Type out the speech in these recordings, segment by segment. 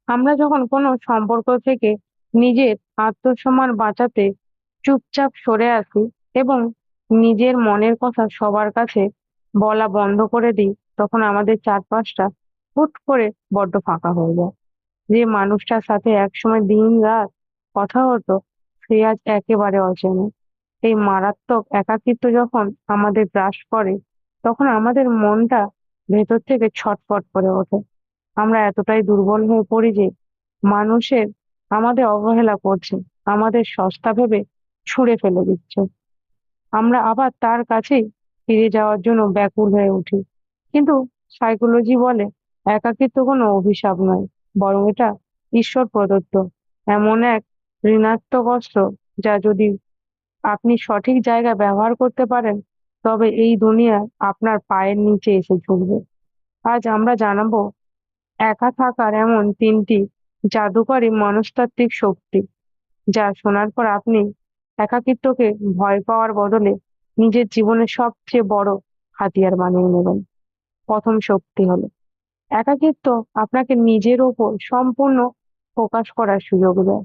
আমরা যখন কোনো সম্পর্ক থেকে নিজের আত্মসম্মান বাঁচাতে চুপচাপ সরে আসি এবং নিজের মনের কথা সবার কাছে বলা বন্ধ করে দিই, তখন আমাদের চারপাশটা হুট করে বড্ড ফাঁকা হয়ে যায়। যে মানুষটার সাথে একসময় দিন রাত কথা হতো, সে আজ একেবারে অচেনা। এই মারাত্মক একাকিত্ব যখন আমাদের গ্রাস করে, তখন আমাদের মনটা ভেতর থেকে ছটফট করে ওঠে। আমরা এতটাই দুর্বল হয়ে পড়ি যে মানুষের আমাদের অবহেলা করছে, আমাদের সস্তা ভেবে ছুঁড়ে ফেলে দিচ্ছে। আমরা আবার তার কাছেই ফিরে যাওয়ার জন্য ব্যাকুল হয়ে উঠি। কিন্তু সাইকোলজি বলে একাকিত্ব কোনো অভিশাপ নয়, বরং এটা ঈশ্বর প্রদত্ত এমন এক ঋণাত্মক অস্ত্র, যা যদি আপনি সঠিক জায়গায় ব্যবহার করতে পারেন, তবে এই দুনিয়া আপনার পায়ের নিচে এসে ঝুঁকবে। আজ আমরা জানাবো একা থাকার এমন তিনটি জাদুকরী মনস্তাত্ত্বিক শক্তি, যা শোনার পর আপনি একাকিত্বকে ভয় পাওয়ার বদলে নিজের জীবনের সবচেয়ে বড় হাতিয়ার বানিয়ে নেবেন। প্রথম শক্তি হলো একাকিত্ব আপনাকে নিজের ওপর সম্পূর্ণ ফোকাস করার সুযোগ দেয়।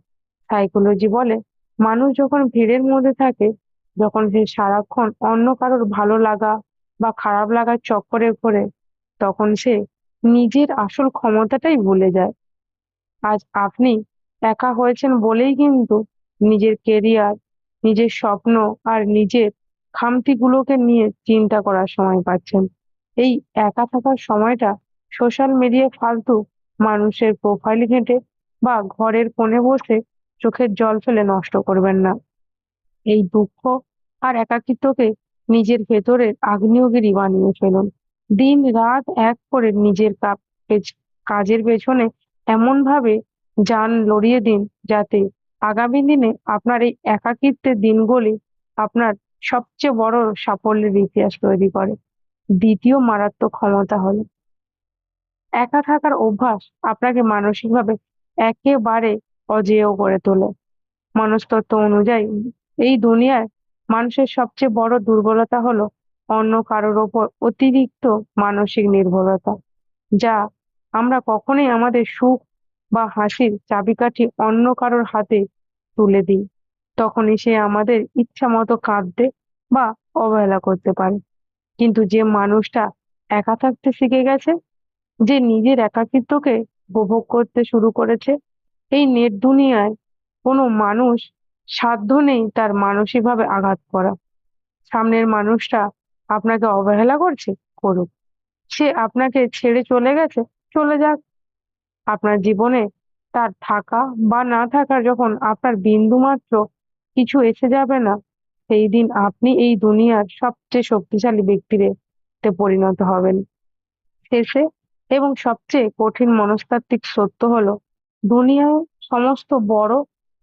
সাইকোলজি বলে মানুষ যখন ভিড়ের মধ্যে থাকে, যখন সে সারাক্ষণ অন্য কারোর ভালো লাগা বা খারাপ লাগার চক্করে ঘোরে, তখন সে নিজের আসল ক্ষমতাটাই ভুলে যায়। আজ আপনি একা হয়েছেন বলেই কিন্তু নিজের কেরিয়ার, নিজের স্বপ্ন আর নিজের খামতিগুলোকে নিয়ে চিন্তা করার সময় পাচ্ছেন। এই একা থাকার সময়টা সোশ্যাল মিডিয়ায় ফালতু মানুষের প্রোফাইল ঘেঁটে বা ঘরের কোণে বসে চোখের জল ফেলে নষ্ট করবেন না। এই দুঃখ আর একাকিত্বকে নিজের ভেতরের আগ্নেয়গিরি বানিয়ে ফেলুন। দিন রাত এক করে নিজের কাজের পেছনে এমন ভাবে যান লড়িয়ে দিন, যাতে আগামী দিনে আপনার এই একাকিত্বের দিনগুলি আপনার সবচেয়ে বড় সাফল্যের ইতিহাস তৈরি করে। দ্বিতীয় মারাত্মক ক্ষমতা হলো একা থাকার অভ্যাস আপনাকে মানসিকভাবে একেবারে অজেয় করে তোলে। মনস্তত্ত্ব অনুযায়ী এই দুনিয়ায় মানুষের সবচেয়ে বড় দুর্বলতা হলো অন্য কারোর ওপর অতিরিক্ত মানসিক নির্ভরতা, যা আমরা কখনোই আমাদের সুখ বা হাসির চাবিকাঠি অন্য কারোর হাতে তুলে দিই। তখনই সে আমাদের ইচ্ছা মতো কাঁদতে বা অবহেলা করতে পারে। কিন্তু যে মানুষটা একা থাকতে শিখে গেছে, যে নিজের একাকিত্বকে উপভোগ করতে শুরু করেছে, এই নেট দুনিয়ায় কোনো মানুষ সাধ্য নেই তার মানসিকভাবে আঘাত করা। সামনের মানুষটা আপনাকে অবহেলা করছে, করুক। সে আপনাকে ছেড়ে চলে গেছে, চলে যাক। আপনার জীবনে তার থাকা বা না থাকার যখন আপনার বিন্দুমাত্র কিছু এসে যাবে না, সেই দিন আপনি এই দুনিয়ার সবচেয়ে শক্তিশালী ব্যক্তিরে তে পরিণত হবেন। শেষে এবং সবচেয়ে কঠিন মনস্তাত্ত্বিক সত্য হলো দুনিয়ায় সমস্ত বড়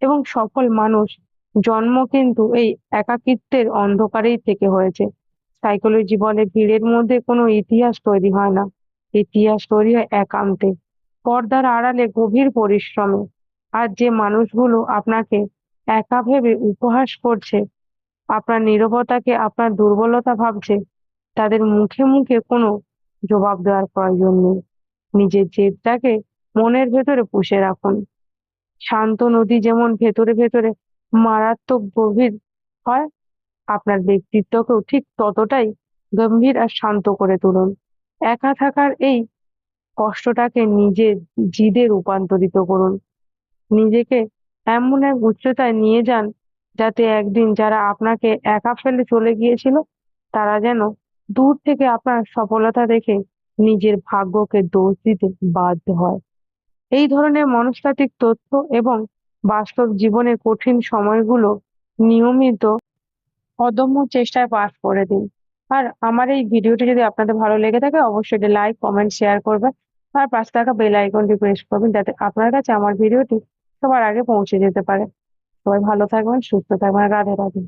এবং সফল মানুষ জন্ম কিন্তু এই একাকিত্বের অন্ধকারেই থেকে হয়েছে। সাইকোলজি বলে ভিড়ের মধ্যে কোনো ইতিহাস তৈরি হয় না, ইতিহাস তৈরি হয় একান্তে, পর্দার আড়ালে গভীর পরিশ্রমে। আর যে মানুষগুলো আপনাকে একা ভেবে উপহাস করছে, আপনার নীরবতাকে আপনার দুর্বলতা ভাবছে, তাদের মুখে মুখে কোনো জবাব দেওয়ার প্রয়োজন নেই। নিজের জেদটাকে মনের ভেতরে পুষে রাখুন। শান্ত নদী যেমন ভেতরে ভেতরে মারাত্মক গভীর হয়, আপনার ব্যক্তিত্বকেও ঠিক ততটাই গম্ভীর আর শান্ত করে তুলুন। একা থাকার এই কষ্টটাকে নিজের জিদে রূপান্তরিত করুন। নিজেকে এমন এক উচ্চতায় নিয়ে যান, যাতে একদিন যারা আপনাকে একা ফেলে চলে গিয়েছিল, তারা যেন দূর থেকে আপনার সফলতা দেখে নিজের ভাগ্যকে দোষ দিতে বাধ্য হয়। এই ধরনের মনস্তাত্ত্বিক তথ্য এবং বাস্তব জীবনের কঠিন সময়গুলো নিয়মিত অদম্য চেষ্টায় পাঠ করে দিন। আর আমার এই ভিডিওটি যদি আপনাদের ভালো লেগে থাকে, অবশ্যই এটি লাইক, কমেন্ট, শেয়ার করবেন। আর পাশে থাকা বেল আইকনটি প্রেস করবেন, যাতে আপনার কাছে আমার ভিডিওটি সবার আগে পৌঁছে যেতে পারে। সবাই ভালো থাকবেন, সুস্থ থাকবেন। রাধে রাধে।